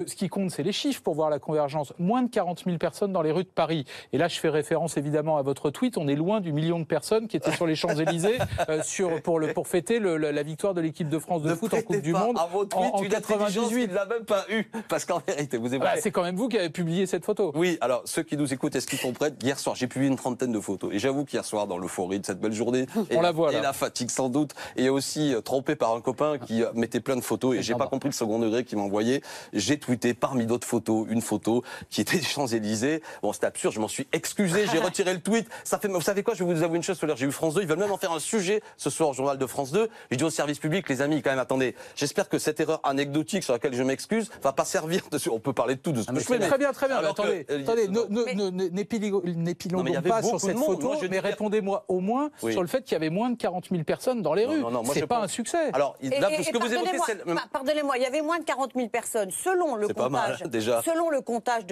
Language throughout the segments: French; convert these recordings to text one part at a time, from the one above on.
Ce qui compte, c'est les chiffres pour voir la convergence. Moins de 40 000 personnes dans les rues de Paris. Et là, je fais référence évidemment à votre tweet. On est loin du million de personnes qui étaient sur les Champs-Élysées pour fêter la victoire de l'équipe de France de foot en Coupe du Monde en 98. Il ne l'a même pas eu. Parce qu'en vérité, vous évoquez... C'est quand même vous qui avez publié cette photo. Oui, alors ceux qui nous écoutent, est-ce qu'ils comprennent? Hier soir, j'ai publié une trentaine de photos. Et j'avoue qu'hier soir, dans l'euphorie de cette belle journée, on la voit, là. Et la fatigue sans doute, et aussi trompé par un copain qui mettait plein de photos, et j'ai pas compris le second degré qu'il m'envoyait. J'ai tweeté parmi d'autres photos, une photo qui était des Champs-Élysées. Bon, c'était absurde, je m'en suis excusé, j'ai retiré le tweet. Ça fait, vous savez quoi, je vais vous avouer une chose, j'ai eu France 2, ils veulent même en faire un sujet ce soir au journal de France 2. J'ai dit au service public, les amis, quand même, attendez, j'espère que cette erreur anecdotique sur laquelle je m'excuse va pas servir de... On peut parler de tout, de ce que je fais. Très bien, très bien. Attendez, n'épilons pas sur cette photo, mais répondez-moi au moins sur le fait qu'il y avait moins de 40 000 personnes dans les rues. C'est pas un succès. Alors, là, ce que vous évoquez, c'est... Pardonnez-moi, il y avait moins de 40 000 personnes selon le comptage. Déjà. Selon le comptage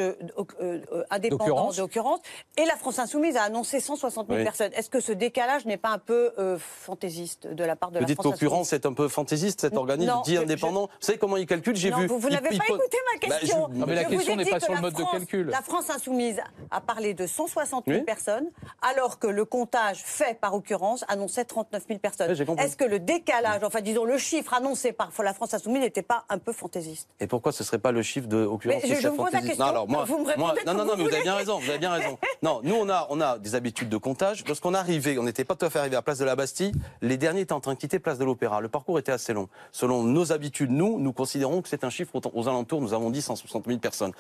indépendant d'occurrence, et la France Insoumise a annoncé 160 000 personnes. Est-ce que ce décalage n'est pas un peu fantaisiste de la part de la France Insoumise? Vous dites qu'occurrence est un peu fantaisiste, cet organisme dit indépendant. Vous savez comment il calcule? J'ai vu. Vous n'avez pas écouté ma question. Non, mais la question n'est pas sur le mode de calcul. La France Insoumise a parlé de 160 000 personnes, alors que le comptage fait par occurrence annonçait 39 000 personnes. Est-ce que le décalage, enfin disons le chiffre annoncé par la France Insoumise n'était pas un peu fantaisiste? Et pourquoi ce ne serait pas le chiffre de occurrence? Je vous pose la question. Non, alors vous me répondez mais vous avez bien raison, vous avez bien raison. Non, nous on a des habitudes de comptage. Lorsqu'on arrivait, on n'était pas tout à fait arrivé à Place de la Bastille, les derniers étaient en train de quitter Place de l'Opéra. Le parcours était assez long. Selon nos habitudes, nous considérons que c'est un chiffre aux alentours, nous avons dit 160 000 personnes.